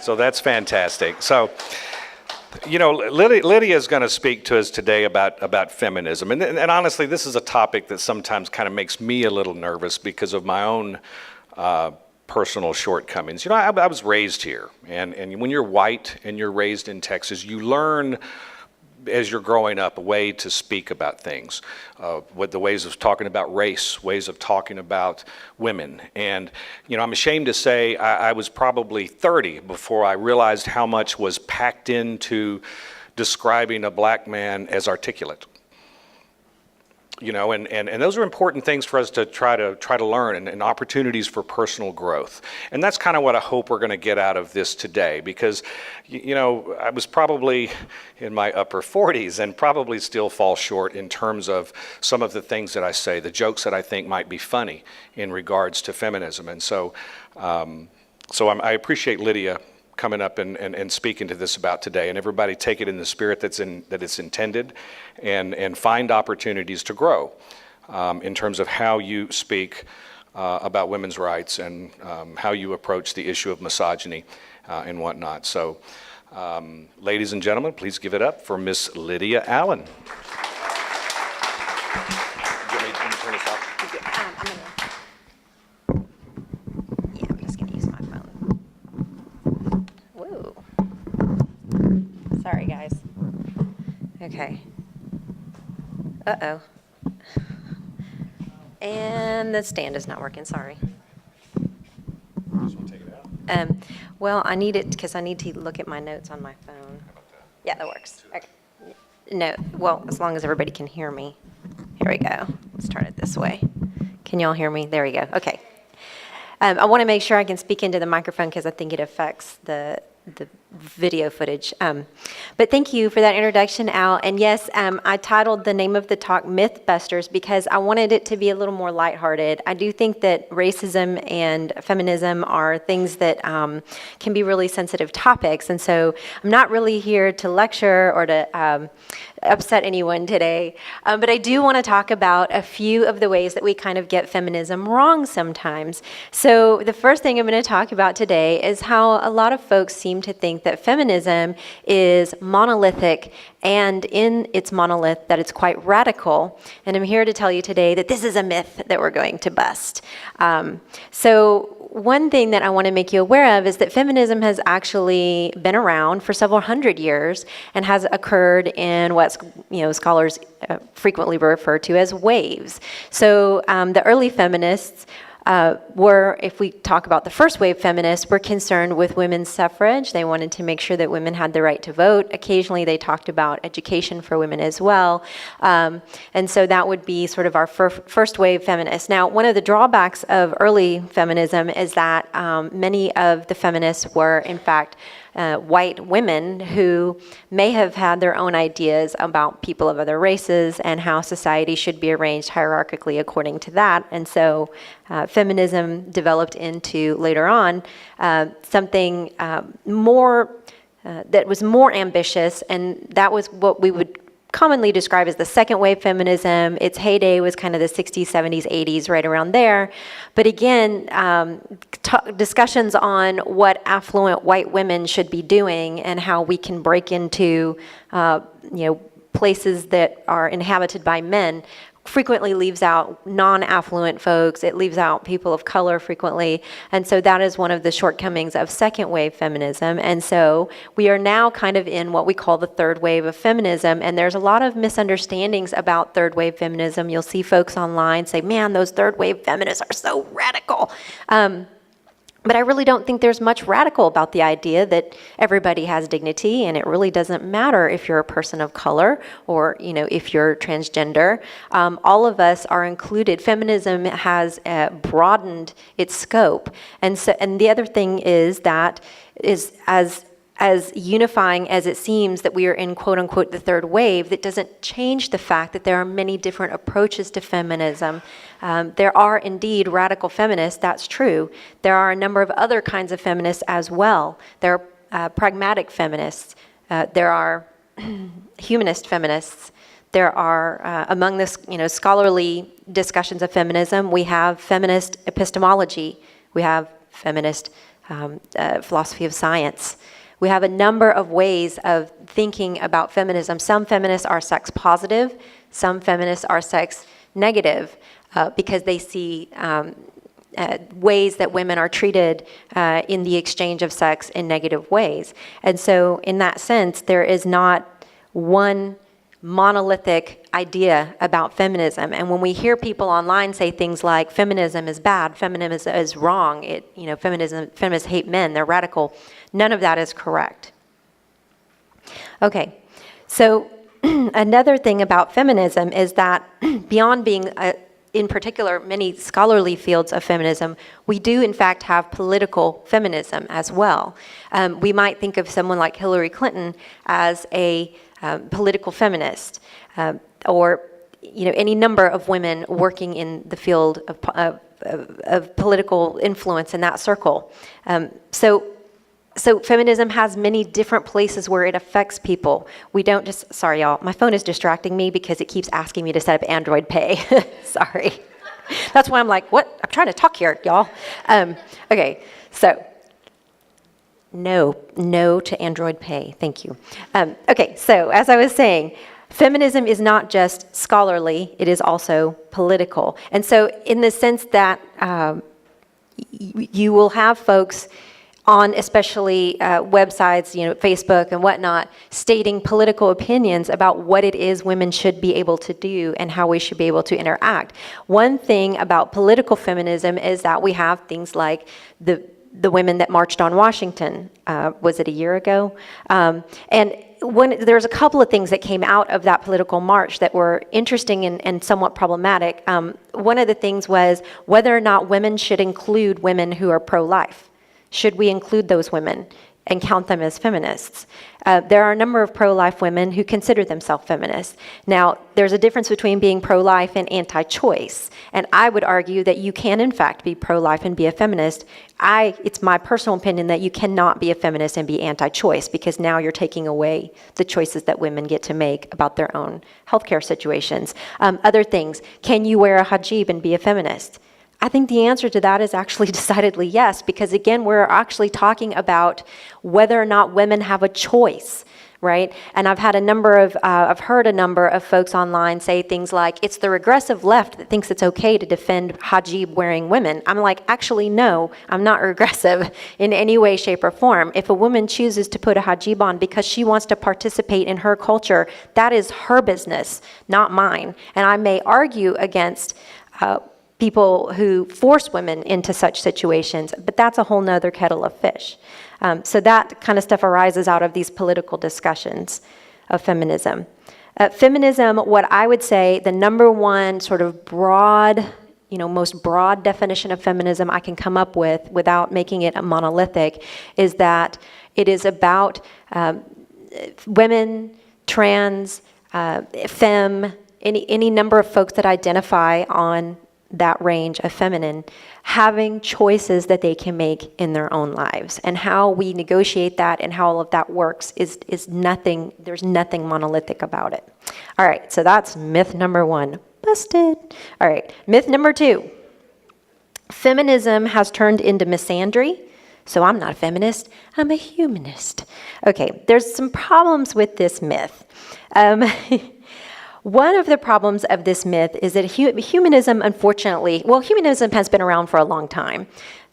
So that's fantastic. So, you know, Lydia is going to speak to us today about feminism. And honestly, this is a topic that sometimes kind of makes me a little nervous because of my own personal shortcomings. You know, I was raised here. And when you're white and you're raised in Texas, you learn as you're growing up a way to speak about things, what the ways of talking about race, ways of talking about women. And, you know, I'm ashamed to say I was probably 30 before I realized how much was packed into describing a black man as articulate. You know, and those are important things for us to try to learn, and opportunities for personal growth. And that's kind of what I hope we're going to get out of this today, because, you know, I was probably in my upper 40s and probably still fall short in terms of some of the things that I say, the jokes that I think might be funny in regards to feminism. And so, I appreciate Lydia coming up and speaking to this about today, and everybody take it in the spirit that it's intended, and find opportunities to grow in terms of how you speak about women's rights, and how you approach the issue of misogyny and whatnot. So, ladies and gentlemen, please give it up for Miss Lydia Allan. Sorry, guys. Okay. Uh-oh. And the stand is not working, sorry. Just want to take it out? Well, I need it because I need to look at my notes on my phone. How about that? Yeah, that works. Okay. No, well, as long as everybody can hear me. Here we go. Let's turn it this way. Can y'all hear me? There we go. Okay. I want to make sure I can speak into the microphone because I think it affects the video footage. But thank you for that introduction, Al. And yes, I titled the name of the talk Mythbusters because I wanted it to be a little more lighthearted. I do think that racism and feminism are things that can be really sensitive topics. And so I'm not really here to lecture or to upset anyone today. But I do want to talk about a few of the ways that we kind of get feminism wrong sometimes. So the first thing I'm going to talk about today is how a lot of folks seem to think that feminism is monolithic, and in its monolith that it's quite radical. And I'm here to tell you today that this is a myth that we're going to bust. So one thing that I want to make you aware of is that feminism has actually been around for several hundred years and has occurred in what scholars frequently refer to as waves. So the early feminists were, if we talk about the first wave feminists, were concerned with women's suffrage. They wanted to make sure that women had the right to vote. Occasionally they talked about education for women as well. And so that would be sort of our first wave feminists. Now, one of the drawbacks of early feminism is that many of the feminists were, in fact, white women who may have had their own ideas about people of other races and how society should be arranged hierarchically according to that. And so feminism developed into, later on, something more that was more ambitious, and that was what we would commonly described as the second wave feminism. Its heyday was kind of the 60s, 70s, 80s, right around there. But again, discussions on what affluent white women should be doing and how we can break into places that are inhabited by men frequently leaves out non-affluent folks. It leaves out people of color frequently. And so that is one of the shortcomings of second wave feminism. And so we are now kind of in what we call the third wave of feminism. And there's a lot of misunderstandings about third wave feminism. You'll see folks online say, man, those third wave feminists are so radical. But I really don't think there's much radical about the idea that everybody has dignity, and it really doesn't matter if you're a person of color or, if you're transgender. All of us are included. Feminism has broadened its scope, and the other thing is that as unifying as it seems that we are in quote unquote the third wave, that doesn't change the fact that there are many different approaches to feminism. There are indeed radical feminists, that's true. There are a number of other kinds of feminists as well. There are pragmatic feminists. There are humanist feminists. There are, among the scholarly discussions of feminism, we have feminist epistemology. We have feminist philosophy of science. We have a number of ways of thinking about feminism. Some feminists are sex positive, some feminists are sex negative because they see ways that women are treated in the exchange of sex in negative ways. And so in that sense, there is not one monolithic idea about feminism. And when we hear people online say things like feminism is bad, feminism is wrong, feminists hate men, they're radical, none of that is correct. Okay, so another thing about feminism is that beyond being in particular, many scholarly fields of feminism, we do in fact have political feminism as well. We might think of someone like Hillary Clinton as a political feminist, or any number of women working in the field of political influence in that circle. So feminism has many different places where it affects people. We don't just, sorry y'all, my phone is distracting me because it keeps asking me to set up Android Pay. Sorry. That's why I'm like, what? I'm trying to talk here, y'all. Okay, so no to Android Pay, thank you. Okay, so as I was saying, feminism is not just scholarly, it is also political. And so in the sense that you will have folks on especially websites, Facebook and whatnot, stating political opinions about what it is women should be able to do and how we should be able to interact. One thing about political feminism is that we have things like the women that marched on Washington, was it a year ago? And there's a couple of things that came out of that political march that were interesting and somewhat problematic. One of the things was whether or not women should include women who are pro-life. Should we include those women and count them as feminists? There are a number of pro-life women who consider themselves feminists. Now, there's a difference between being pro-life and anti-choice. And I would argue that you can, in fact, be pro-life and be a feminist. It's my personal opinion that you cannot be a feminist and be anti-choice, because now you're taking away the choices that women get to make about their own healthcare situations. Other things, can you wear a hijab and be a feminist? I think the answer to that is actually decidedly yes, because again, we're actually talking about whether or not women have a choice, right? And I've heard a number of folks online say things like, it's the regressive left that thinks it's okay to defend hijab wearing women. I'm like, actually, no, I'm not regressive in any way, shape, or form. If a woman chooses to put a hijab on because she wants to participate in her culture, that is her business, not mine. And I may argue against people who force women into such situations, but that's a whole nother kettle of fish. So that kind of stuff arises out of these political discussions of feminism. Feminism, what I would say, the number one sort of broad, most broad definition of feminism I can come up with without making it a monolithic, is that it is about women, trans, femme, any number of folks that identify on that range of feminine, having choices that they can make in their own lives. And how we negotiate that and how all of that works is nothing, there's nothing monolithic about it. All right, so that's myth number one. Busted. All right, myth number two. Feminism has turned into misandry. So I'm not a feminist, I'm a humanist. Okay, there's some problems with this myth. One of the problems of this myth is that humanism, unfortunately, humanism has been around for a long time,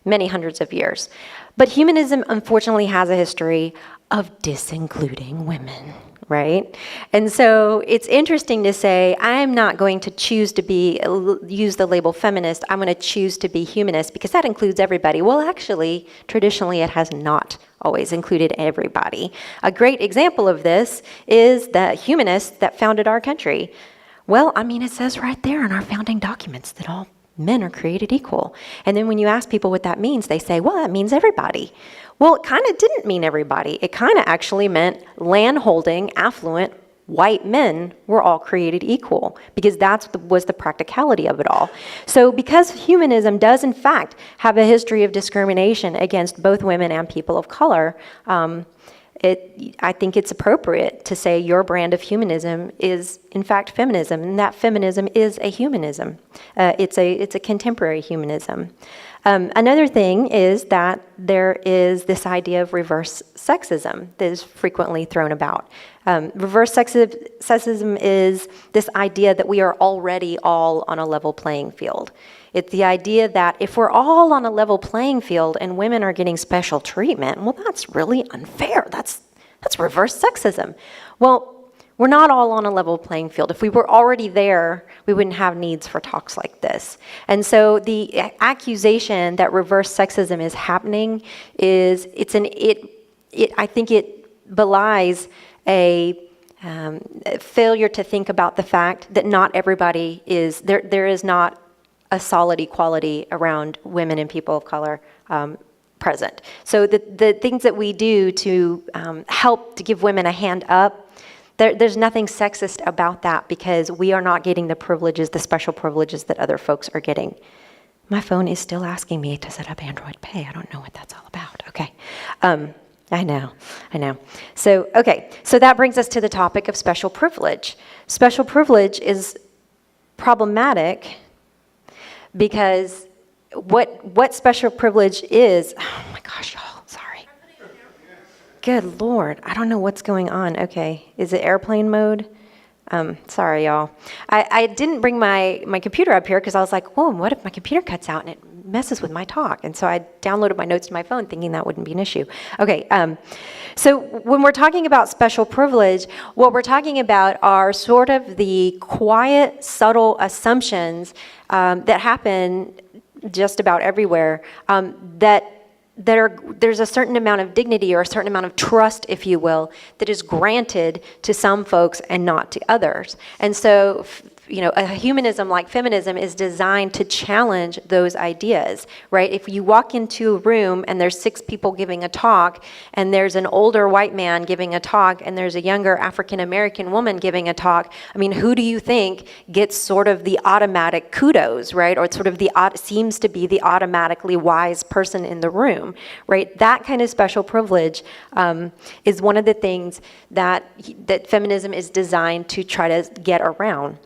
many hundreds of years. But humanism, unfortunately, has a history of disincluding women, right? And so it's interesting to say, I'm not going to choose to use the label feminist, I'm going to choose to be humanist, because that includes everybody. Well, actually, traditionally, it has not always included everybody. A great example of this is the humanists that founded our country. Well, it says right there in our founding documents that all men are created equal. And then when you ask people what that means, they say, well, that means everybody. Well, it kind of didn't mean everybody. It kind of actually meant land-holding, affluent, white men were all created equal, because that was the practicality of it all. So because humanism does in fact have a history of discrimination against both women and people of color, I think it's appropriate to say your brand of humanism is in fact feminism, and that feminism is a humanism. It's a contemporary humanism. Another thing is that there is this idea of reverse sexism that is frequently thrown about. Reverse sexism is this idea that we are already all on a level playing field. It's the idea that if we're all on a level playing field and women are getting special treatment, well, that's really unfair. That's reverse sexism. Well, we're not all on a level playing field. If we were already there, we wouldn't have needs for talks like this. And so the accusation that reverse sexism is happening is, I think it belies a failure to think about the fact that not everybody is, there is not a solid equality around women and people of color present. So the things that we do to help to give women a hand up, there's nothing sexist about that because we are not getting the privileges, the special privileges that other folks are getting. My phone is still asking me to set up Android Pay. I don't know what that's all about. Okay. I know. So that brings us to the topic of special privilege. Special privilege is problematic because what special privilege is, oh my gosh, y'all, sorry. Good Lord, I don't know what's going on. Okay, is it airplane mode? Sorry, y'all. I didn't bring my computer up here because I was like, whoa, what if my computer cuts out and it messes with my talk? And so I downloaded my notes to my phone thinking that wouldn't be an issue. Okay, so when we're talking about special privilege, what we're talking about are sort of the quiet, subtle assumptions that happen just about everywhere there's a certain amount of dignity or a certain amount of trust, if you will, that is granted to some folks and not to others. And so, a humanism like feminism is designed to challenge those ideas, right? If you walk into a room and there's 6 people giving a talk, and there's an older white man giving a talk, and there's a younger African-American woman giving a talk, I mean, who do you think gets sort of the automatic kudos, right? Or sort of seems to be the automatically wise person in the room, right? That kind of special privilege is one of the things that feminism is designed to try to get around.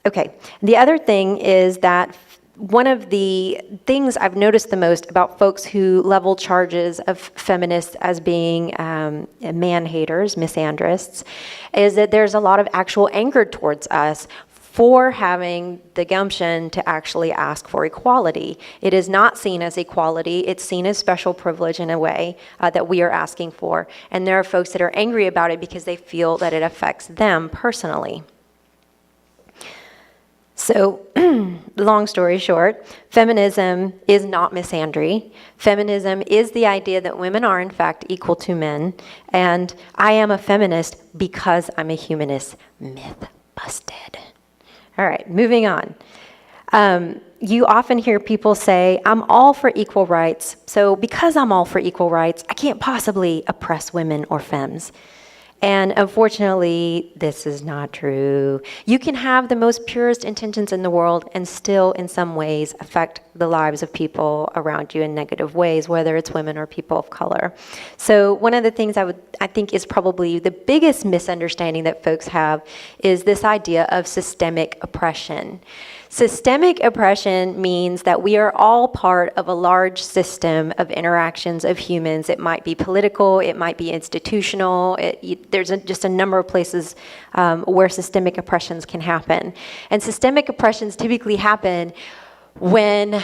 Okay, the other thing is that one of the things I've noticed the most about folks who level charges of feminists as being man-haters, misandrists, is that there's a lot of actual anger towards us for having the gumption to actually ask for equality. It is not seen as equality, it's seen as special privilege in a way that we are asking for. And there are folks that are angry about it because they feel that it affects them personally. So, long story short, feminism is not misandry. Feminism is the idea that women are in fact equal to men, and I am a feminist because I'm a humanist. Myth busted. All right, moving on. You often hear people say, I'm all for equal rights, so because I'm all for equal rights, I can't possibly oppress women or femmes. And unfortunately, this is not true. You can have the most purest intentions in the world and still, in some ways, affect the lives of people around you in negative ways, whether it's women or people of color. So one of the things I think is probably the biggest misunderstanding that folks have is this idea of systemic oppression. Systemic oppression means that we are all part of a large system of interactions of humans. It might be political, it might be institutional. There's just a number of places where systemic oppressions can happen. And systemic oppressions typically happen when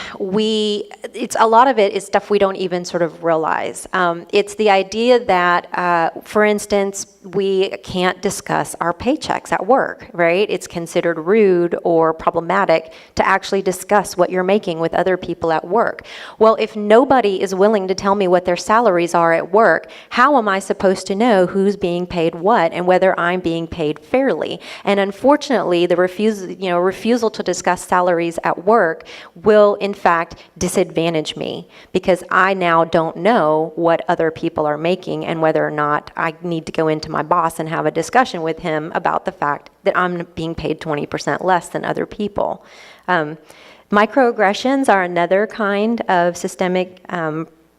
it's a lot of it is stuff we don't even sort of realize. It's the idea that, for instance, we can't discuss our paychecks at work, right? It's considered rude or problematic to actually discuss what you're making with other people at work. Well, if nobody is willing to tell me what their salaries are at work, how am I supposed to know who's being paid what and whether I'm being paid fairly? And unfortunately, the refusal to discuss salaries at work will in fact disadvantage me because I now don't know what other people are making and whether or not I need to go into my boss and have a discussion with him about the fact that I'm being paid 20% less than other people. Microaggressions are another kind of systemic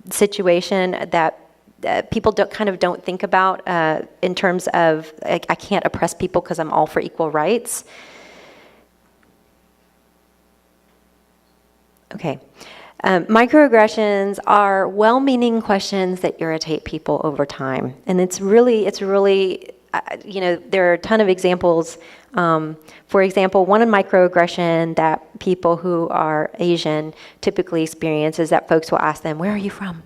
situation that people don't think about in terms of I can't oppress people because I'm all for equal rights. Okay. Microaggressions are well-meaning questions that irritate people over time. And it's really, there are a ton of examples. For example, one microaggression that people who are Asian typically experience is that folks will ask them, "Where are you from?"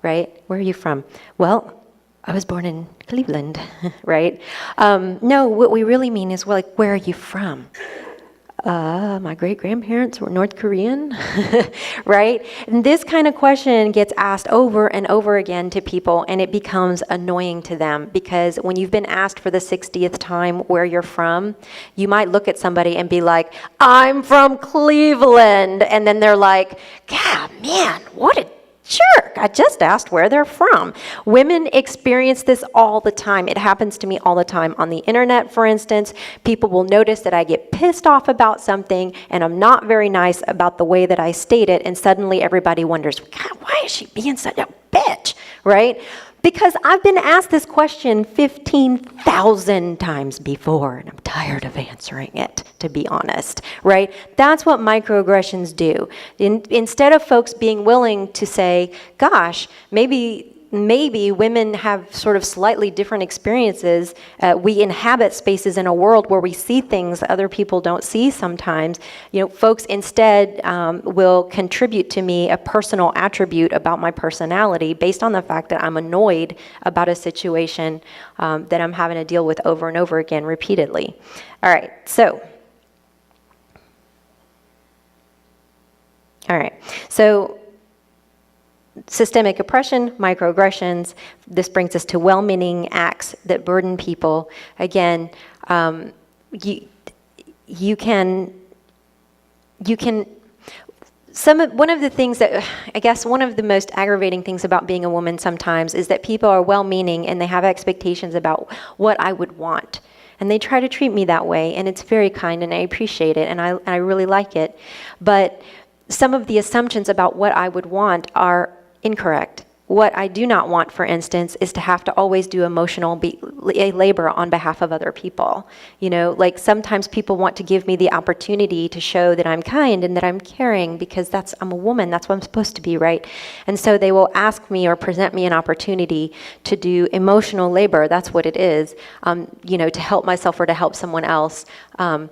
Right? "Where are you from?" "Well, I was born in Cleveland," right? No, what we really mean is, well, like, where are you from? My great-grandparents were North Korean, right? And this kind of question gets asked over and over again to people, and it becomes annoying to them, because when you've been asked for the 60th time where you're from, you might look at somebody and be like, "I'm from Cleveland," and then they're like, "God, man, what a jerk, I just asked where they're from." Women experience this all the time. It happens to me all the time. On the internet, for instance, people will notice that I get pissed off about something and I'm not very nice about the way that I state it, and suddenly everybody wonders, "God, why is she being such a bitch?" Right? Because I've been asked this question 15,000 times before, and I'm tired of answering it, to be honest, right? That's what microaggressions do. Instead of folks being willing to say, "Gosh, maybe women have sort of slightly different experiences. We inhabit spaces in a world where we see things other people don't see sometimes." Folks instead will contribute to me a personal attribute about my personality based on the fact that I'm annoyed about a situation that I'm having to deal with over and over again repeatedly. All right, so systemic oppression, microaggressions. This brings us to well-meaning acts that burden people. Again, you can. One of the things that, I guess, one of the most aggravating things about being a woman sometimes is that people are well-meaning and they have expectations about what I would want. And they try to treat me that way, and it's very kind, and I appreciate it, and I really like it. But some of the assumptions about what I would want are incorrect. What I do not want, for instance, is to have to always do emotional labor on behalf of other people. Like sometimes people want to give me the opportunity to show that I'm kind and that I'm caring, because I'm a woman, that's what I'm supposed to be, right? And so they will ask me or present me an opportunity to do emotional labor, that's what it is, to help myself or to help someone else. And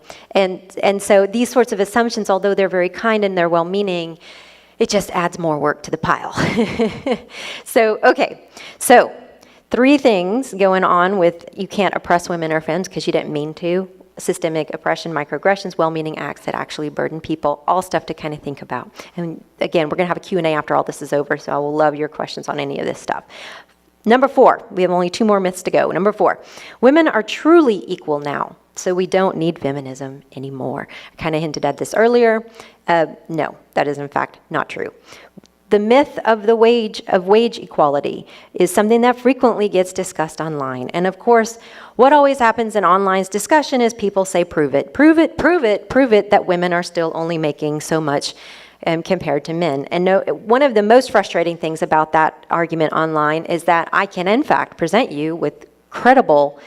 so these sorts of assumptions, although they're very kind and they're well-meaning, it just adds more work to the pile. So 3 things going on with you can't oppress women or femmes because you didn't mean to. Systemic oppression, microaggressions, well-meaning acts that actually burden people, all stuff to kind of think about. And again, we're going to have a Q&A after all this is over, so I will love your questions on any of this stuff. Number 4, we have only 2 more myths to go. Number 4, women are truly equal now, so we don't need feminism anymore. I kind of hinted at this earlier. No, that is in fact not true. The myth of wage equality is something that frequently gets discussed online. And of course, what always happens in online discussion is people say, prove it, prove it, prove it, prove it, that women are still only making so much compared to men. And one of the most frustrating things about that argument online is that I can in fact present you with credible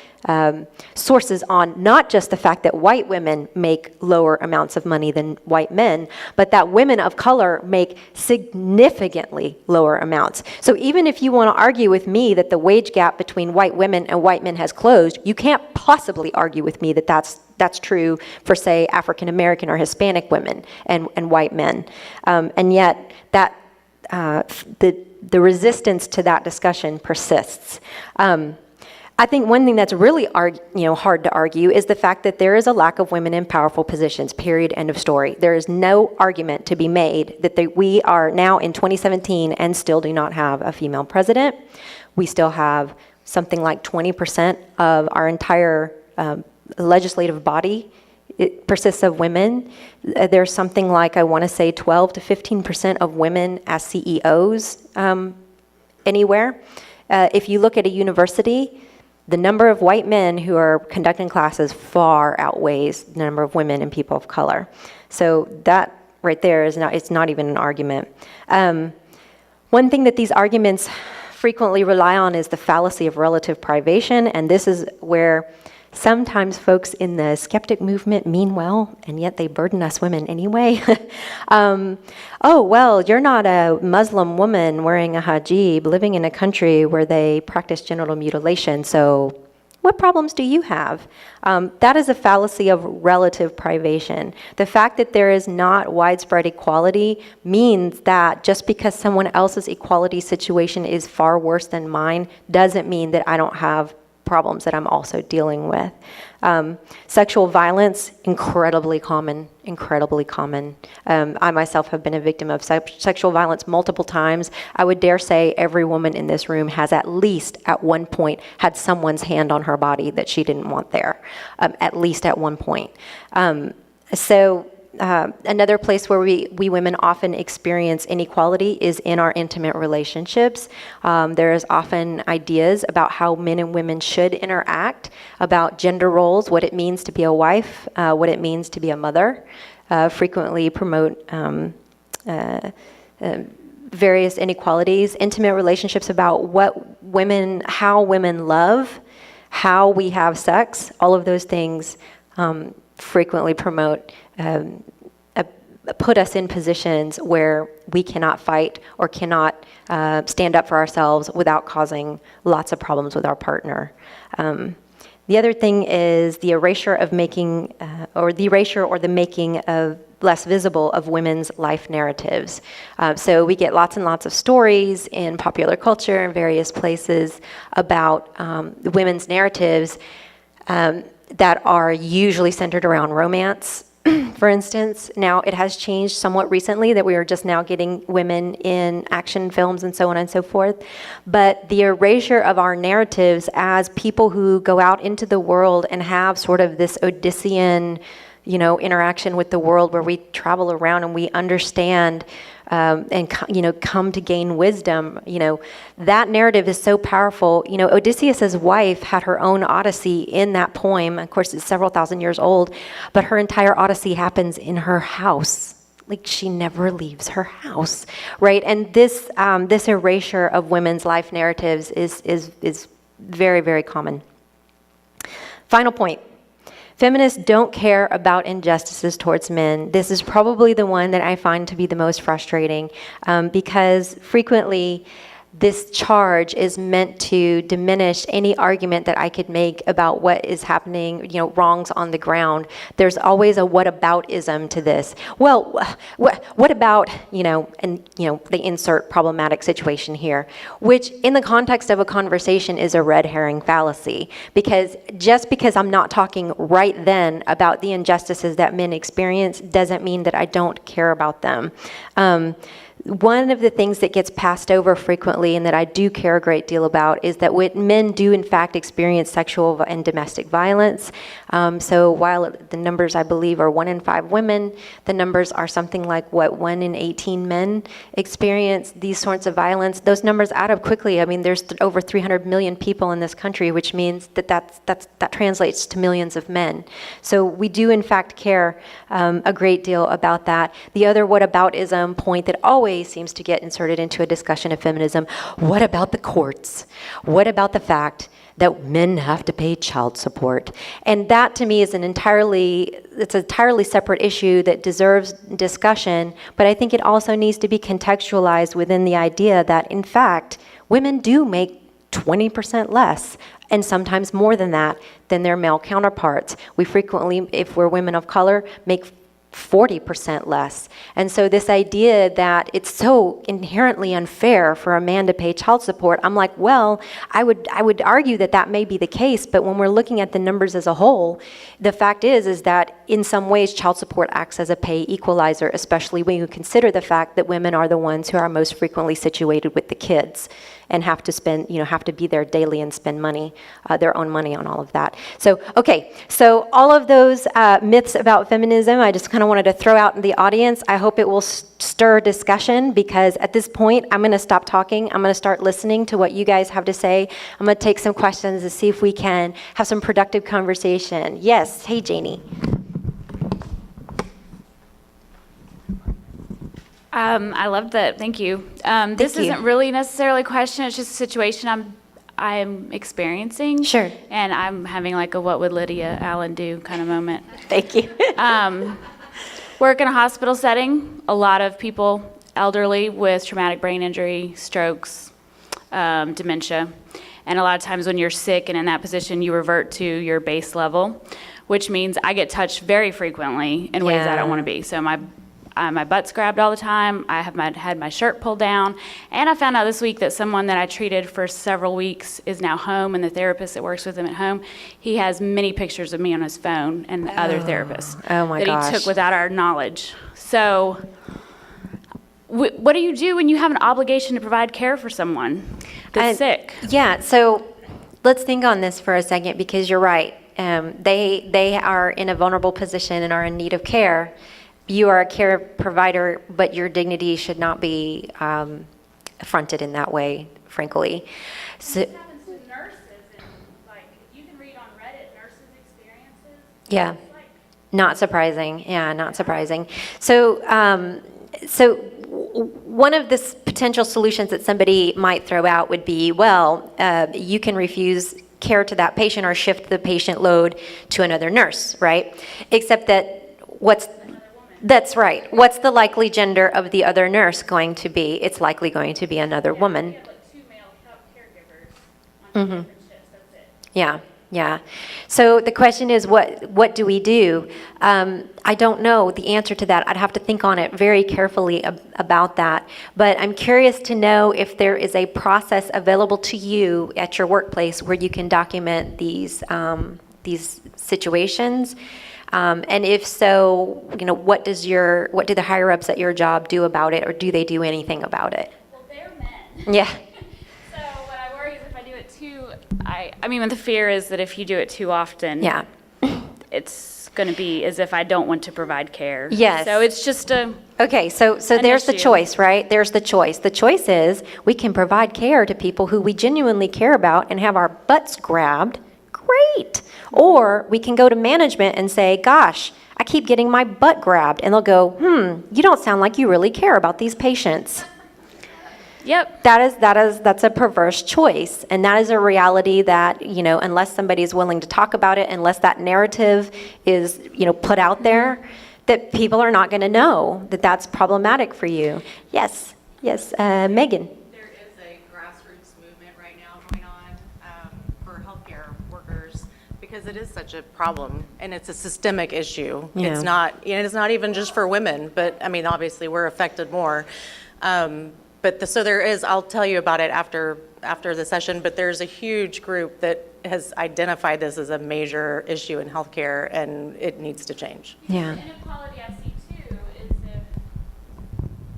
sources on not just the fact that white women make lower amounts of money than white men, but that women of color make significantly lower amounts. So even if you want to argue with me that the wage gap between white women and white men has closed, you can't possibly argue with me that that's true for, say, African American or Hispanic women and white men. And yet that the resistance to that discussion persists. I think one thing that's really hard to argue is the fact that there is a lack of women in powerful positions, period, end of story. There is no argument to be made that we are now in 2017 and still do not have a female president. We still have something like 20% of our entire legislative body. It persists of women. There's something like, I want to say, 12 to 15% of women as CEOs anywhere. If you look at a university, the number of white men who are conducting classes far outweighs the number of women and people of color. So that right there it's not even an argument. One thing that these arguments frequently rely on is the fallacy of relative privation, and this is where Sometimes folks in the skeptic movement mean well, and yet they burden us women anyway. Oh, well, you're not a Muslim woman wearing a hijab living in a country where they practice genital mutilation, so what problems do you have? That is a fallacy of relative privation. The fact that there is not widespread equality means that just because someone else's equality situation is far worse than mine doesn't mean that I don't have problems that I'm also dealing with. Sexual violence, incredibly common, incredibly common. I myself have been a victim of sexual violence multiple times. I would dare say every woman in this room has at least at one point had someone's hand on her body that she didn't want there, at least at one point. Another place where we women often experience inequality is in our intimate relationships. There is often ideas about how men and women should interact, about gender roles, what it means to be a wife, what it means to be a mother, frequently promote various inequalities, intimate relationships about how women love, how we have sex, all of those things frequently promote put us in positions where we cannot fight or cannot stand up for ourselves without causing lots of problems with our partner. The other thing is the erasure of making or the making of less visible of women's life narratives. So we get lots and lots of stories in popular culture in various places about women's narratives that are usually centered around romance, for instance. Now, it has changed somewhat recently that we are just now getting women in action films and so on and so forth. But the erasure of our narratives as people who go out into the world and have sort of this Odyssean, interaction with the world where we travel around and we understand and come to gain wisdom, that narrative is so powerful. Odysseus's wife had her own Odyssey in that poem. Of course, it's several thousand years old, but her entire Odyssey happens in her house. Like, she never leaves her house, right? And this erasure of women's life narratives is very, very common. Final point. Feminists don't care about injustices towards men. This is probably the one that I find to be the most frustrating because frequently this charge is meant to diminish any argument that I could make about what is happening, wrongs on the ground. There's always a whataboutism to this. Well, what about, they insert problematic situation here, which in the context of a conversation is a red herring fallacy. Because just because I'm not talking right then about the injustices that men experience doesn't mean that I don't care about them. One of the things that gets passed over frequently and that I do care a great deal about is that men do in fact experience sexual and domestic violence. So while the numbers I believe are 1 in 5 women, the numbers are something like 1 in 18 men experience these sorts of violence. Those numbers add up quickly. I mean, there's over 300 million people in this country, which means that translates to millions of men. So we do in fact care a great deal about that. The other whataboutism point that always seems to get inserted into a discussion of feminism, what about the courts? What about the fact that men have to pay child support? And that to me is an entirely separate issue that deserves discussion, but I think it also needs to be contextualized within the idea that in fact, women do make 20% less, and sometimes more than that, than their male counterparts. We frequently, if we're women of color, make 40% less. And so this idea that it's so inherently unfair for a man to pay child support, I'm like, well, I would argue that may be the case, but when we're looking at the numbers as a whole, the fact is that in some ways child support acts as a pay equalizer, especially when you consider the fact that women are the ones who are most frequently situated with the kids and have to be there daily and spend money, their own money on all of that. So all of those myths about feminism, I just kind of wanted to throw out in the audience. I hope it will stir discussion, because at this point, I'm going to stop talking. I'm going to start listening to what you guys have to say. I'm going to take some questions to see if we can have some productive conversation. Yes, hey, Janie. I loved that. Thank you. This isn't really necessarily a question. It's just a situation I'm experiencing. Sure. And I'm having like a what would Lydia Allan do kind of moment. Thank you. Work in a hospital setting, a lot of people, elderly with traumatic brain injury, strokes, dementia. And a lot of times when you're sick and in that position, you revert to your base level, which means I get touched very frequently in ways I don't want to be. So my butt's grabbed all the time. I have had my shirt pulled down. And I found out this week that someone that I treated for several weeks is now home, and the therapist that works with him at home, he has many pictures of me on his phone and other therapists that he took without our knowledge. So what do you do when you have an obligation to provide care for someone that's sick? Yeah, so let's think on this for a second, because you're right. They are in a vulnerable position and are in need of care. You are a care provider, but your dignity should not be affronted in that way, frankly. So, This happens to nurses, and like if you can read on Reddit nurses' experiences. yeah, It's like, not surprising. Yeah, not surprising. So, one of the potential solutions that somebody might throw out would be, well, you can refuse care to that patient or shift the patient load to another nurse, right? Except that that's right. What's the likely gender of the other nurse going to be? It's likely going to be another woman. you have like 2 male caregivers on different shifts, that's it. Yeah, yeah. So the question is, what do we do? I don't know the answer to that. I'd have to think on it very carefully about that. But I'm curious to know if there is a process available to you at your workplace where you can document these situations. And if so, what do the higher ups at your job do about it, or do they do anything about it? Well, they're men. Yeah. So what I worry is if I do it too, I mean, the fear is that if you do it too often, Yeah. it's going to be as if I don't want to provide care. Yes. So it's just Okay, so there's the issue. choice, right? There's the choice. The choice is we can provide care to people who we genuinely care about and have our butts grabbed. Great. Or we can go to management and say, gosh, I keep getting my butt grabbed. And they'll go, you don't sound like you really care about these patients. Yep. That's a perverse choice. And that is a reality that, unless somebody is willing to talk about it, unless that narrative is, put out there, that people are not going to know that that's problematic for you. Yes, Megan. There is a grassroots movement right now going on for healthcare workers because it is such a problem and it's a systemic issue. Yeah. It's not even just for women, but I mean, obviously we're affected more. So there is, I'll tell you about it after the session, but there's a huge group that has identified this as a major issue in healthcare and it needs to change. Yeah. The inequality I see too is if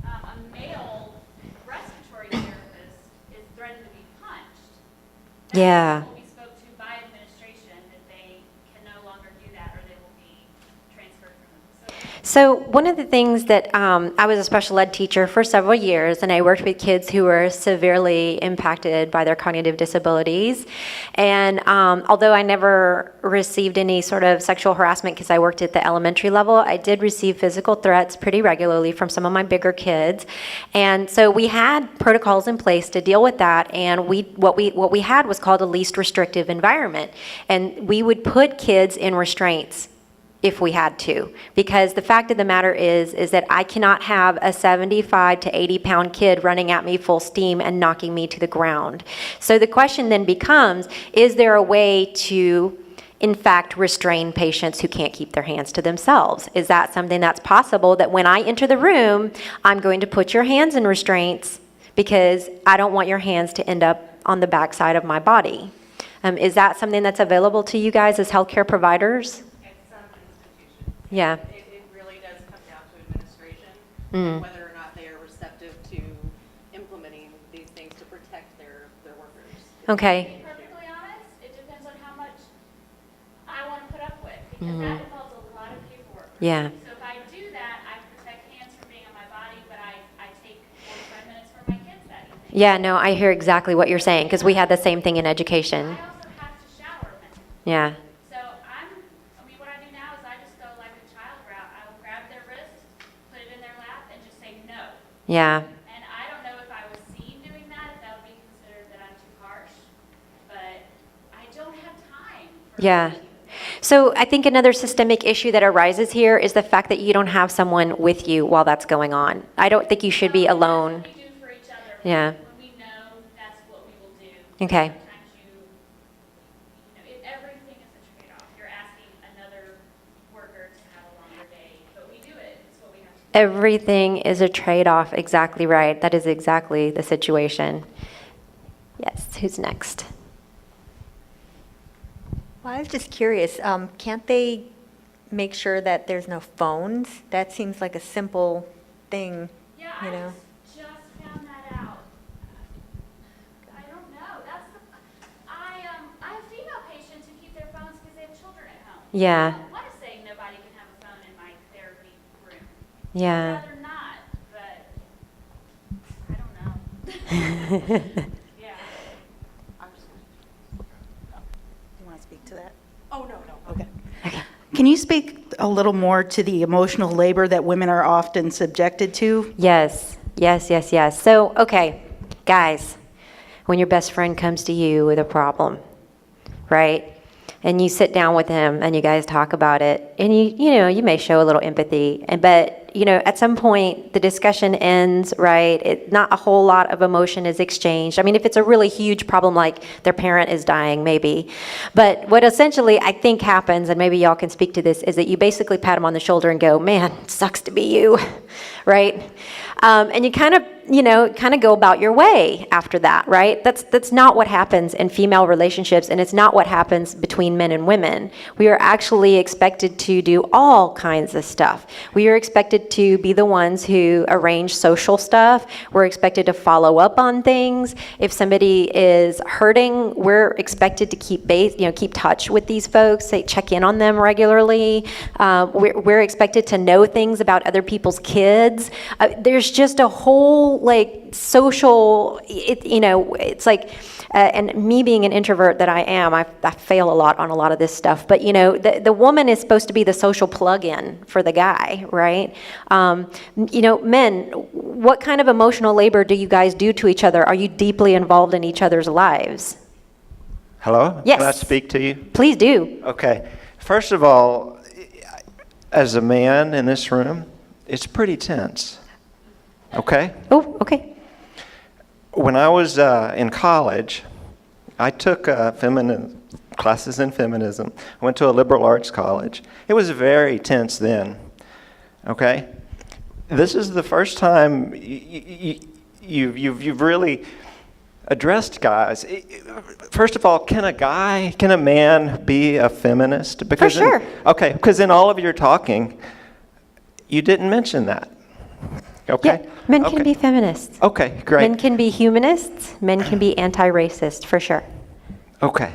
a male respiratory therapist is threatened to be punched. That's Yeah. what we spoke to by administration, that they can no longer do that or they will be transferred from the facility. So one of the things that I was a special ed teacher for several years, and I worked with kids who were severely impacted by their cognitive disabilities. And although I never received any sort of sexual harassment because I worked at the elementary level, I did receive physical threats pretty regularly from some of my bigger kids. And so we had protocols in place to deal with that. And what we had was called a least restrictive environment. And we would put kids in restraints if we had to, because the fact of the matter is that I cannot have a 75 to 80 pound kid running at me full steam and knocking me to the ground. So the question then becomes, is there a way to in fact restrain patients who can't keep their hands to themselves? Is that something that's possible, that when I enter the room, I'm going to put your hands in restraints because I don't want your hands to end up on the backside of my body? Is that something that's available to you guys as healthcare providers? Yeah. It really does come down to administration and whether or not they are receptive to implementing these things to protect their workers. Okay. To be perfectly honest, it depends on how much I want to put up with, because that involves a lot of paperwork. Yeah. So if I do that, I protect hands from being on my body, but I take 45 minutes for my kids that evening. Yeah, no, I hear exactly what you're saying, because we had the same thing in education. I also have to shower them. Yeah. So what I do now is I just go like a child route. I will grab their wrist, put it in their lap, and just say no. Yeah. And I don't know if I was seen doing that, if that would be considered that I'm too harsh. Yeah. So I think another systemic issue that arises here is the fact that you don't have someone with you while that's going on. I don't think you should be alone. That's what we do for each other. Yeah. When we know, that's what we will do. Okay. Sometimes everything is a trade-off. You're asking another worker to have a longer day, but we do it. It's what we have to do. Everything is a trade-off. Exactly right. That is exactly the situation. Yes. Who's next? Well, I was just curious, can't they make sure that there's no phones? That seems like a simple thing, Yeah, you I know? just found that out. I don't know. I have female patients who keep their phones because they have children at home. Yeah. I don't want to say nobody can have a phone in my therapy room. Yeah. I'd rather not, but I don't know. Yeah. You want to speak to that? Oh, no. Okay. Can you speak a little more to the emotional labor that women are often subjected to? Yes. So, okay, guys, when your best friend comes to you with a problem, right? And you sit down with him and you guys talk about it, and you may show a little empathy, but at some point the discussion ends, right? Not a whole lot of emotion is exchanged. I mean, if it's a really huge problem like their parent is dying, maybe. But what essentially I think happens, and maybe y'all can speak to this, is that you basically pat him on the shoulder and go, "Man, sucks to be you," right? And you kind of go about your way after that, right? That's not what happens in female relationships, and it's not what happens between men and women. We are actually expected to do all kinds of stuff. We are expected to be the ones who arrange social stuff. We're expected to follow up on things. If somebody is hurting, we're expected to keep touch with these folks, check in on them regularly. We're expected to know things about other people's kids. There's just a whole social, it's like, and me being an introvert that I am, I fail a lot on a lot of this stuff, but the woman is supposed to be the social plug-in for the guy, right? Men, what kind of emotional labor do you guys do to each other? Are you deeply involved in each other's lives? Hello? Yes. Can I speak to you? Please do. Okay. First of all, as a man in this room, it's pretty tense. Okay? Oh, okay. When I was in college, I took classes in feminism. I went to a liberal arts college. It was very tense then. Okay? This is the first time you've really addressed guys. First of all, can a man be a feminist? For sure. Because in all of your talking, you didn't mention that. Okay? Yeah, men can be feminists. Okay, great. Men can be humanists. Men can be anti-racist, for sure. Okay.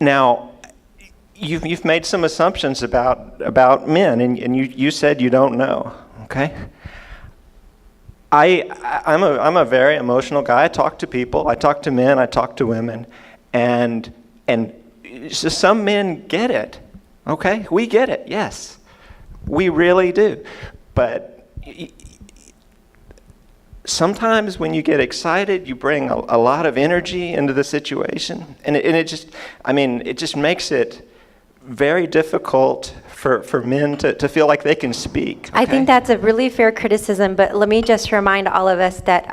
Now, you've made some assumptions about men, and you said you don't know. Okay. I'm a very emotional guy. I talk to people. I talk to men. I talk to women, and so some men get it. Okay, we get it. Yes. We really do. But sometimes when you get excited, you bring a lot of energy into the situation. And it just makes it very difficult for men to feel like they can speak. Okay? I think that's a really fair criticism, but let me just remind all of us that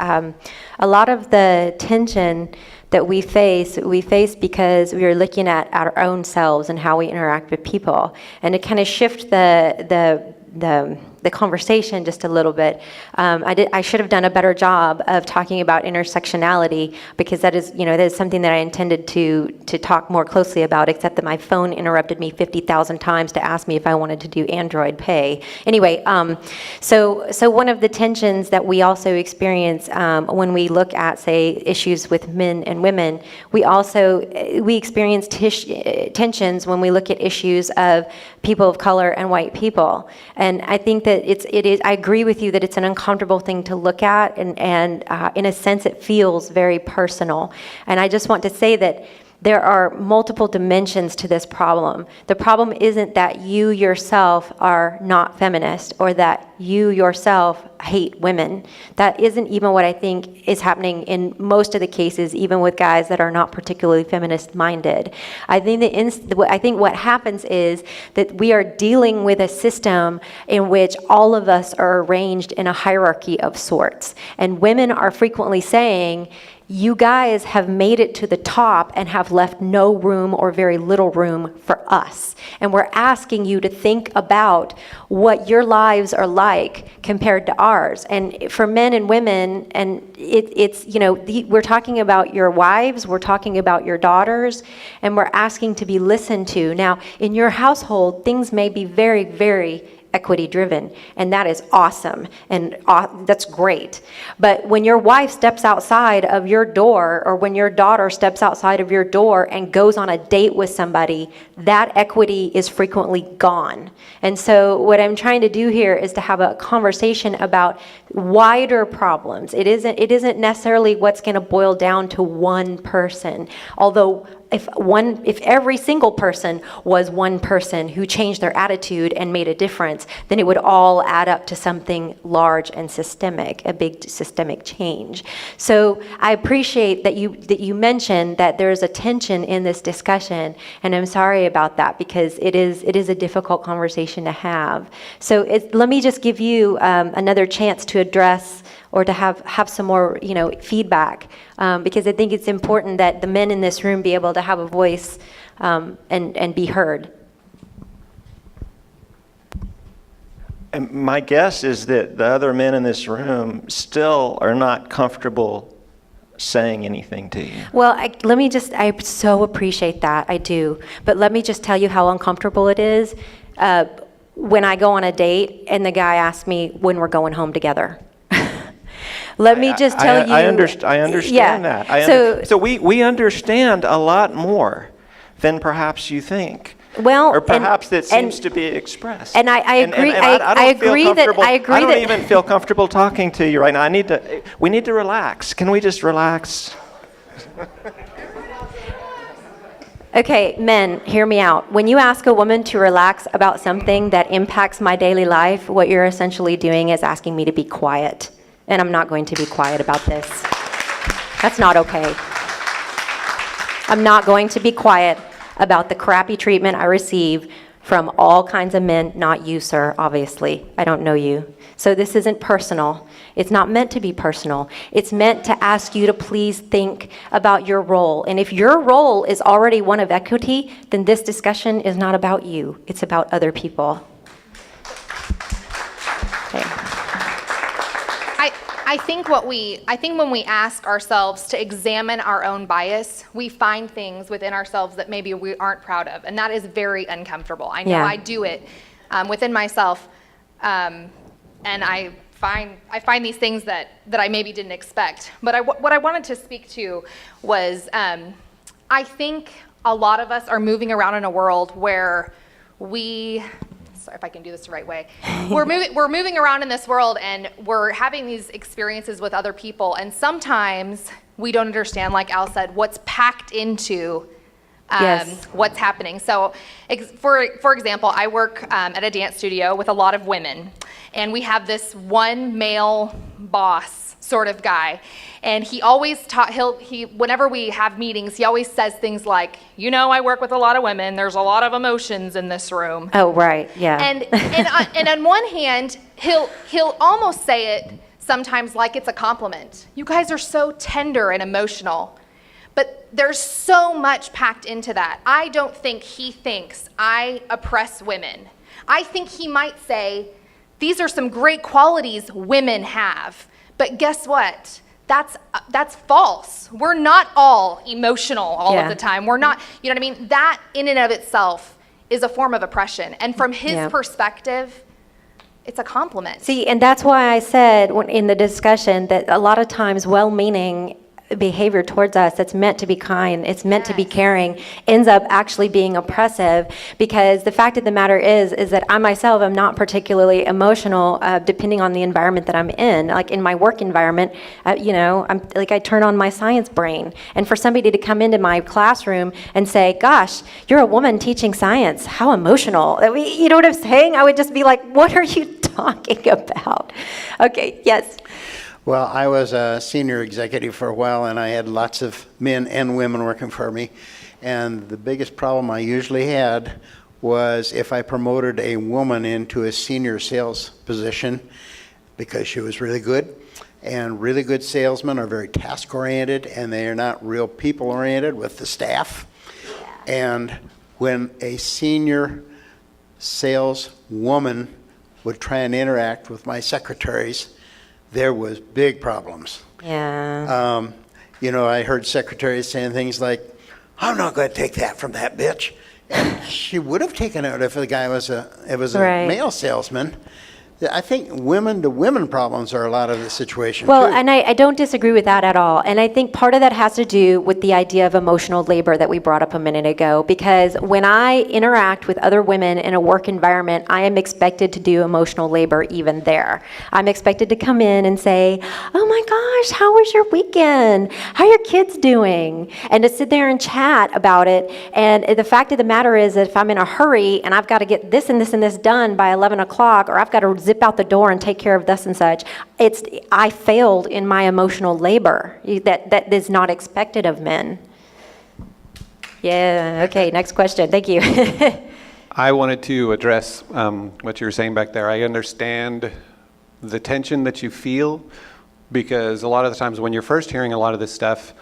a lot of the tension that we face because we are looking at our own selves and how we interact with people. And to kind of shift the conversation just a little bit, I should have done a better job of talking about intersectionality, because that is something that I intended to talk more closely about, except that my phone interrupted me 50,000 times to ask me if I wanted to do Android Pay. Anyway, so one of the tensions that we also experience when we look at, say, issues with men and women, we experience tensions when we look at issues of people of color and white people. And I think that it is. I agree with you that it's an uncomfortable thing to look at, and in a sense, it feels very personal. And I just want to say that there are multiple dimensions to this problem. The problem isn't that you yourself are not feminist or that you yourself hate women. That isn't even what I think is happening in most of the cases, even with guys that are not particularly feminist-minded. I think what happens is that we are dealing with a system in which all of us are arranged in a hierarchy of sorts. And women are frequently saying, you guys have made it to the top and have left no room or very little room for us. And we're asking you to think about what your lives are like compared to ours. And for men and women, and we're talking about your wives, we're talking about your daughters, and we're asking to be listened to. Now, in your household, things may be very, very equity driven, and that is awesome, and that's great. But when your wife steps outside of your door, or when your daughter steps outside of your door and goes on a date with somebody, that equity is frequently gone. And so what I'm trying to do here is to have a conversation about wider problems. It isn't necessarily what's going to boil down to one person, although if every single person was one person who changed their attitude and made a difference, then it would all add up to something large and systemic, a big systemic change. So I appreciate that you mentioned that there's a tension in this discussion, and I'm sorry about that because it is a difficult conversation to have. So let me just give you another chance to address or to have some more, feedback, because I think it's important that the men in this room be able to have a voice and be heard. And my guess is that the other men in this room still are not comfortable saying anything to you. Well, I so appreciate that, I do. But let me just tell you how uncomfortable it is when I go on a date and the guy asks me when we're going home together. Let me just tell you. I understand that. So we understand a lot more than perhaps you think. Well, or perhaps that seems to be expressed. And I agree. I agree that. I don't even feel comfortable talking to you right now. We need to relax. Can we just relax? Okay, men, hear me out. When you ask a woman to relax about something that impacts my daily life, what you're essentially doing is asking me to be quiet. And I'm not going to be quiet about this. That's not okay. I'm not going to be quiet about the crappy treatment I receive from all kinds of men, not you, sir, obviously. I don't know you. So this isn't personal. It's not meant to be personal. It's meant to ask you to please think about your role. And if your role is already one of equity, then this discussion is not about you. It's about other people. Okay. I think when we ask ourselves to examine our own bias, we find things within ourselves that maybe we aren't proud of, and that is very uncomfortable. I know I do it within myself, and I find these things that I maybe didn't expect. But what I wanted to speak to was I think a lot of us are moving around in a world where if I can do this the right way. We're moving around in this world and we're having these experiences with other people, and sometimes we don't understand, like Al said, what's packed into what's happening. So for example, I work at a dance studio with a lot of women, and we have this one male boss sort of guy, and he always whenever we have meetings, he always says things like, I work with a lot of women, there's a lot of emotions in this room. Oh, right, yeah. And on one hand, he'll almost say it sometimes like it's a compliment. You guys are so tender and emotional. But there's so much packed into that. I don't think he thinks I oppress women. I think he might say, these are some great qualities women have. But guess what? That's false. We're not all emotional all of the time. We're not, you know what I mean? That in and of itself is a form of oppression. And from his perspective, it's a compliment. See, and that's why I said in the discussion that a lot of times well-meaning behavior towards us that's meant to be kind, it's meant to be caring, ends up actually being oppressive, because the fact of the matter is that I myself am not particularly emotional, depending on the environment that I'm in. Like in my work environment, I'm like, I turn on my science brain, and for somebody to come into my classroom and say, gosh, you're a woman teaching science, how emotional. You know what I'm saying? I would just be like, what are you talking about? Okay, yes. Well, I was a senior executive for a while, and I had lots of men and women working for me. And the biggest problem I usually had was if I promoted a woman into a senior sales position because she was really good. And really good salesmen are very task-oriented, and they are not real people-oriented with the staff. And when a senior sales woman would try and interact with my secretaries, there was big problems. Yeah. I heard secretaries saying things like, I'm not going to take that from that bitch. And she would have taken it if the guy was a Right. male salesman. I think women-to-women problems are a lot of the situation, Well, too. and I don't disagree with that at all. And I think part of that has to do with the idea of emotional labor that we brought up a minute ago. Because when I interact with other women in a work environment, I am expected to do emotional labor even there. I'm expected to come in and say, oh my gosh, how was your weekend? How are your kids doing? And to sit there and chat about it. And the fact of the matter is that if I'm in a hurry and I've got to get this and this and this done by 11 o'clock, or I've got to zip out the door and take care of this and such, I failed in my emotional labor that is not expected of men. Yeah, okay, next question. Thank you. I wanted to address what you were saying back there. I understand the tension that you feel, because a lot of the times when you're first hearing a lot of this stuff,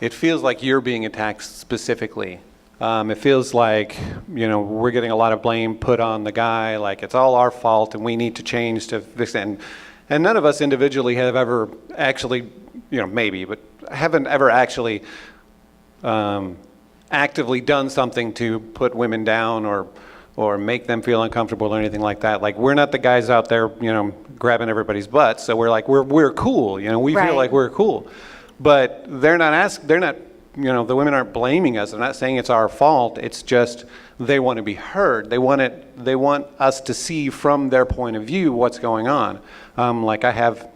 it feels like you're being attacked specifically. It feels like, we're getting a lot of blame put on the guy, like it's all our fault and we need to change to fix it. And none of us individually have ever actually, maybe, but haven't ever actually actively done something to put women down or make them feel uncomfortable or anything like that. Like, we're not the guys out there, grabbing everybody's butts. So we're like, we're cool, we Right. feel like we're cool. But the women aren't blaming us. They're not saying it's our fault. It's just they want to be heard. They want us to see from their point of view what's going on. Like I have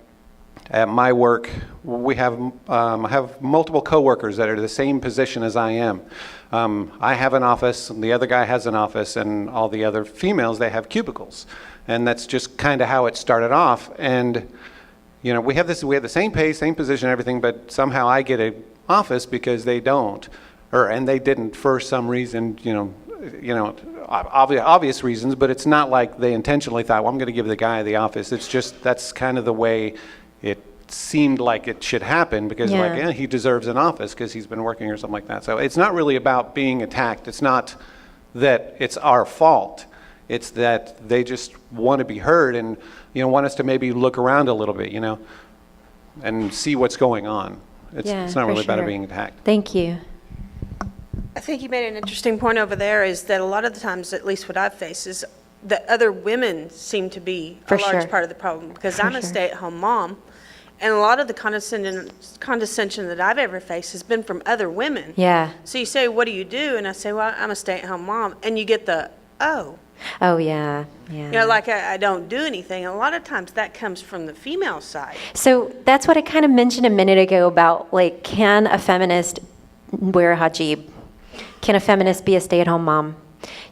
at my work, I have multiple coworkers that are the same position as I am. I have an office, and the other guy has an office, and all the other females, they have cubicles. And that's just kind of how it started off. And we have the same pay, same position, everything, but somehow I get a office because they don't, and they didn't for some reason, obvious reasons, but it's not like they intentionally thought, well, I'm going to give the guy the office. It's just, that's kind of the way it seemed like it should happen, because he deserves an office because he's been working or something like that. So it's not really about being attacked. It's not that it's our fault. It's that they just want to be heard and, want us to maybe look around a little bit, and see what's going on. It's not really about it being attacked. Thank you. I think you made an interesting point over there, is that a lot of the times, at least what I've faced, is that other women seem to be For a large sure. part of the problem, because For I'm a sure. stay-at-home mom, and a lot of the condescension that I've ever faced has been from other women. Yeah. So you say, what do you do? And I say, well, I'm a stay-at-home mom. And you get the, oh. Oh, yeah, yeah. Like I don't do anything. And a lot of times that comes from the female side. So that's what I kind of mentioned a minute ago about, like, can a feminist wear a hijab? Can a feminist be a stay-at-home mom?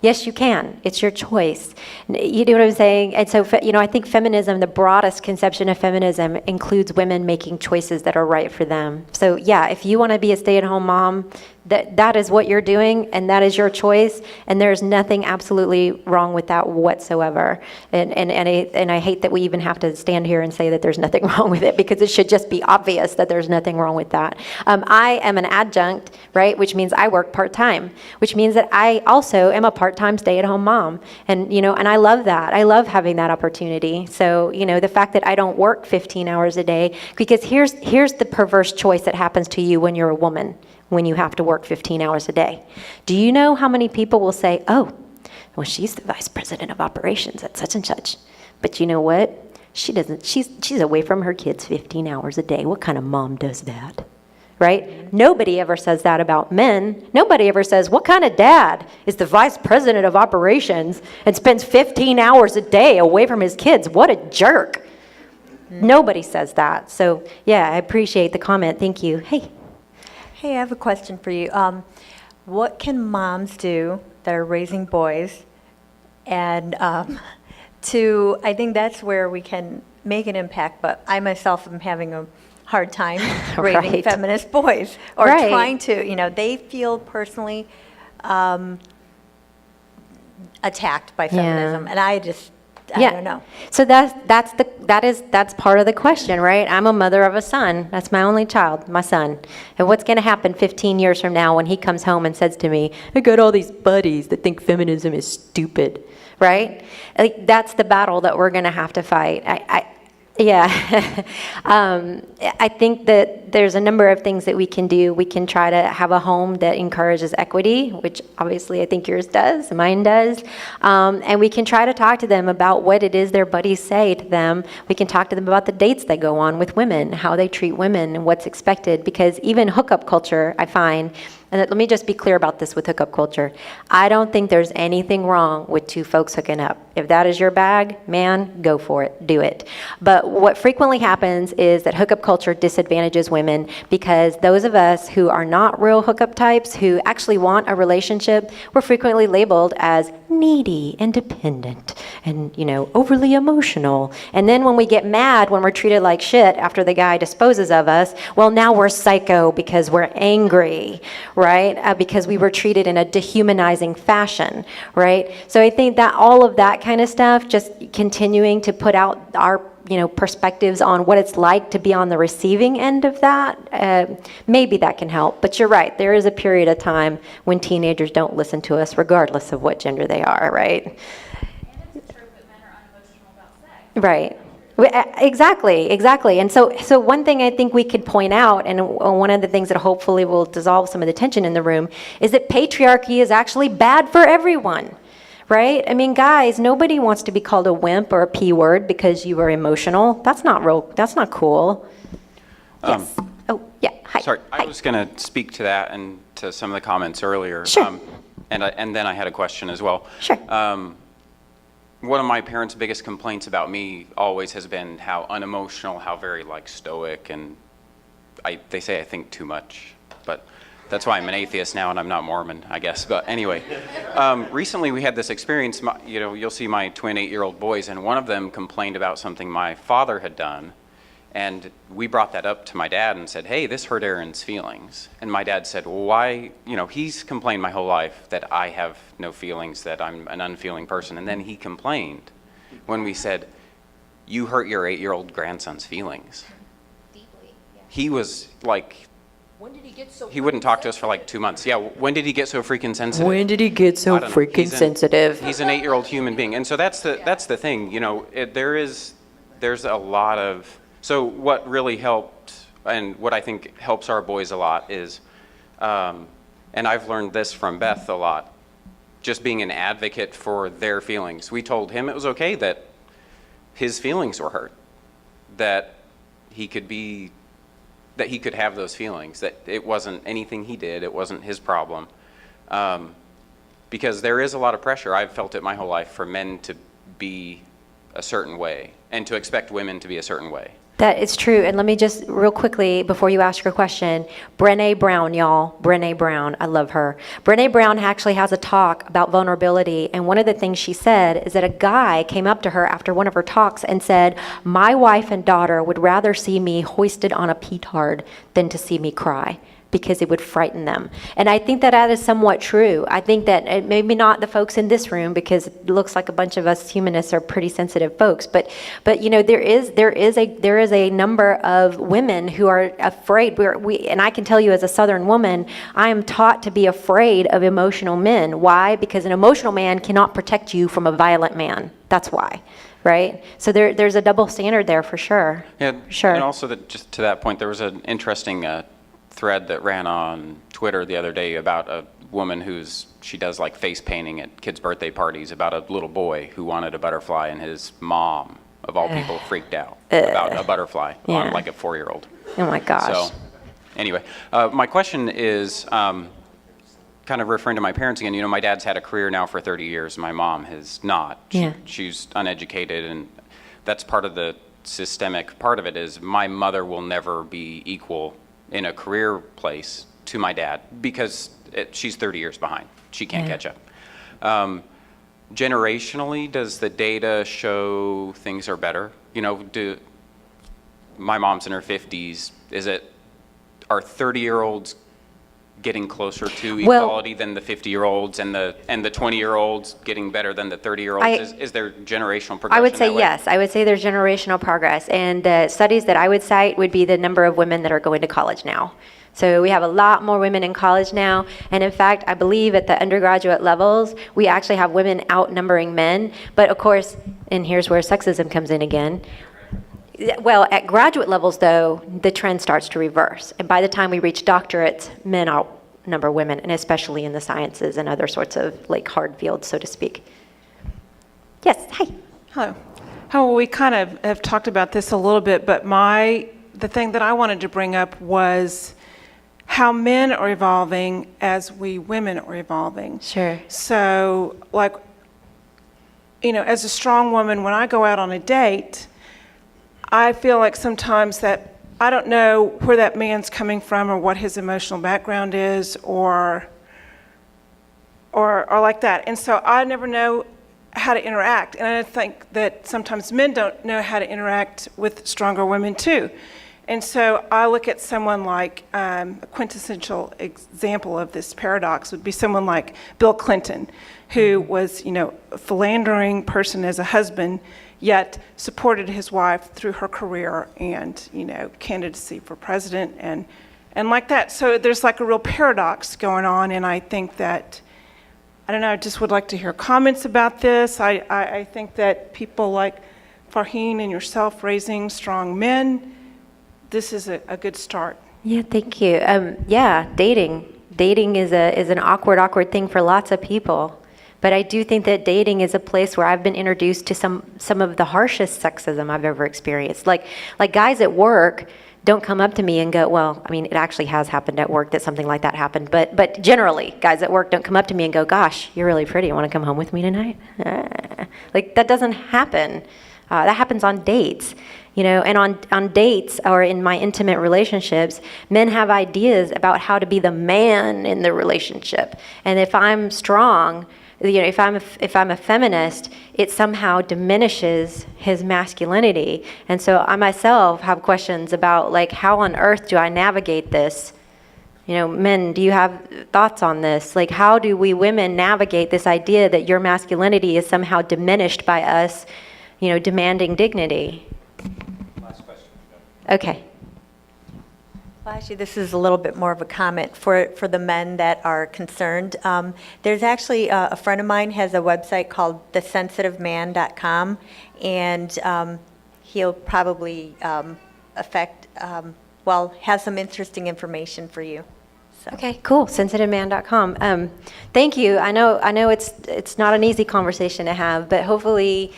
Yes, you can. It's your choice. You know what I'm saying? And so, I think feminism, the broadest conception of feminism, includes women making choices that are right for them. So, yeah, if you want to be a stay-at-home mom, that is what you're doing, and that is your choice, and there's nothing absolutely wrong with that whatsoever. And I hate that we even have to stand here and say that there's nothing wrong with it, because it should just be obvious that there's nothing wrong with that. I am an adjunct, right, which means I work part-time, which means that I also am a part-time stay-at-home mom, and I love that. I love having that opportunity. So, the fact that I don't work 15 hours a day, because here's the perverse choice that happens to you when you're a woman, when you have to work 15 hours a day. Do you know how many people will say, oh, well, she's the vice president of operations at such and such, but you know what? She doesn't, she's away from her kids 15 hours a day. What kind of mom does that? right? Nobody ever says that about men. Nobody ever says, what kind of dad is the vice president of operations and spends 15 hours a day away from his kids? What a jerk. Nobody says that. So, yeah, I appreciate the comment. Thank you. Hey. Hey, I have a question for you. What can moms do that are raising boys? And I think that's where we can make an impact, but I myself am having a hard time raising Right. feminist boys, or Right. trying to, they feel personally attacked by feminism, and I don't know. So that's part of the question, right? I'm a mother of a son. That's my only child, my son. And what's going to happen 15 years from now when he comes home and says to me, I got all these buddies that think feminism is stupid, right? Like, that's the battle that we're going to have to fight. I think that there's a number of things that we can do. We can try to have a home that encourages equity, which obviously I think yours does, mine does. And we can try to talk to them about what it is their buddies say to them. We can talk to them about the dates they go on with women, how they treat women, and what's expected. Because even hookup culture, I find, and let me just be clear about this with hookup culture. I don't think there's anything wrong with two folks hooking up. If that is your bag, man, go for it, do it. But what frequently happens is that hookup culture disadvantages women, because those of us who are not real hookup types, who actually want a relationship, we're frequently labeled as needy and dependent and, overly emotional. And then when we get mad when we're treated like shit after the guy disposes of us, well, now we're psycho because we're angry, right? Because we were treated in a dehumanizing fashion, right? So I think that all of that kind of stuff, just continuing to put out our perspectives on what it's like to be on the receiving end of that, maybe that can help. But you're right, there is a period of time when teenagers don't listen to us regardless of what gender they are, right? And it's true that men are unemotional about sex. Right. Exactly. And so one thing I think we could point out, and one of the things that hopefully will dissolve some of the tension in the room, is that patriarchy is actually bad for everyone. Right? I mean, guys, nobody wants to be called a wimp or a P word because you are emotional. That's not cool. Yes. Hi. Sorry, Hi. I was going to speak to that and to some of the comments earlier. Sure. And then I had a question as well. Sure. One of my parents' biggest complaints about me always has been how unemotional, how very stoic, and they say I think too much, but that's why I'm an atheist now and I'm not Mormon, I guess. But anyway, recently we had this experience. You'll see my twin 8-year-old boys, and one of them complained about something my father had done, and we brought that up to my dad and said, hey, this hurt Aaron's feelings. And my dad said, well, why? He's complained my whole life that I have no feelings, that I'm an unfeeling person. And then he complained when we said, you hurt your 8-year-old grandson's feelings. Deeply, yeah. He was like, When did he get so he wouldn't talk to us for 2 months. Yeah, when did he get so freaking sensitive? When did he get so I don't know. freaking sensitive? He's an 8-year-old human being. And so that's the thing, there's a lot of, so what really helped, and what I think helps our boys a lot is, and I've learned this from Beth a lot, just being an advocate for their feelings. We told him it was okay that his feelings were hurt, that he could have those feelings, that it wasn't anything he did, it wasn't his problem. Because there is a lot of pressure, I've felt it my whole life, for men to be a certain way and to expect women to be a certain way. That is true. And let me just real quickly, before you ask your question, Brené Brown, y'all. Brené Brown, I love her. Brené Brown actually has a talk about vulnerability. And one of the things she said is that a guy came up to her after one of her talks and said, my wife and daughter would rather see me hoisted on a petard than to see me cry, because it would frighten them. And I think that is somewhat true. I think that maybe not the folks in this room, because it looks like a bunch of us humanists are pretty sensitive folks, but there is a number of women who are afraid. And I can tell you, as a Southern woman, I am taught to be afraid of emotional men. Why? Because an emotional man cannot protect you from a violent man. That's why. Right? So there's a double standard there for sure. Yeah, sure. And also, just to that point, there was an interesting thread that ran on Twitter the other day about a woman she does face painting at kids' birthday parties, about a little boy who wanted a butterfly, and his mom, of all people, freaked out about a butterfly on a 4-year-old. Oh my gosh. So, Anyway, my question is kind of referring to my parents again. You know, my dad's had a career now for 30 years. My mom has not. Yeah. She's uneducated, and that's part of the systemic part of it is my mother will never be equal in a career place to my dad because she's 30 years behind. She can't catch up. Generationally, does the data show things are better? You know, my mom's in her 50s. Are 30-year-olds getting closer to equality than the 50-year-olds, and the 20-year-olds getting better than the 30-year-olds? Is there generational progression? I would say that way? yes. I would say there's generational progress. And the studies that I would cite would be the number of women that are going to college now. So we have a lot more women in college now. And in fact, I believe at the undergraduate levels, we actually have women outnumbering men. But of course, and here's where sexism comes in again. Well, at graduate levels, though, the trend starts to reverse. And by the time we reach doctorates, men outnumber women, and especially in the sciences and other sorts of like hard fields, so to speak. Yes, hi. Hello. Well, we kind of have talked about this a little bit, but the thing that I wanted to bring up was how men are evolving as we women are evolving. Sure. So, like, you know, as a strong woman, when I go out on a date, I feel like sometimes that I don't know where that man's coming from or what his emotional background is or like that. And so I never know how to interact. And I think that sometimes men don't know how to interact with stronger women too. And so I look at someone like a quintessential example of this paradox would be someone like Bill Clinton, who was, you know, a philandering person as a husband, yet supported his wife through her career and, you know, candidacy for president and like that. So there's like a real paradox going on, and I think that, I don't know, I just would like to hear comments about this. I think that people like Farheen and yourself raising strong men, this is a good start. Yeah, thank you. Yeah, dating is an awkward thing for lots of people. But I do think that dating is a place where I've been introduced to some of the harshest sexism I've ever experienced. Like guys at work don't come up to me and go, well, I mean, it actually has happened at work that something like that happened. But generally, guys at work don't come up to me and go, gosh, you're really pretty. You want to come home with me tonight? Like, that doesn't happen. That happens on dates. You know, and on dates or in my intimate relationships, men have ideas about how to be the man in the relationship. And if I'm strong, you know, if I'm a feminist, it somehow diminishes his masculinity. And so I myself have questions about, like, how on earth do I navigate this? You know, men, do you have thoughts on this? Like, how do we women navigate this idea that your masculinity is somehow diminished by us, you know, demanding dignity? Last question. Okay. Well, actually, this is a little bit more of a comment for the men that are concerned. There's actually a friend of mine has a website called thesensitiveman.com, and he'll probably has some interesting information for you. So. Okay, cool. Sensitiveman.com. Thank you. I know it's not an easy conversation to have, but hopefully,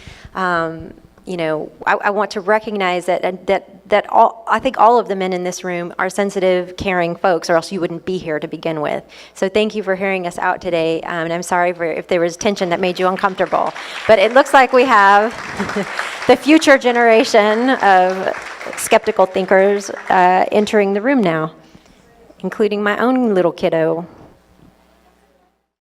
you know, I want to recognize that I think all of the men in this room are sensitive, caring folks, or else you wouldn't be here to begin with. So thank you for hearing us out today, and I'm sorry if there was tension that made you uncomfortable. But it looks like we have the future generation of skeptical thinkers entering the room now, including my own little kiddo.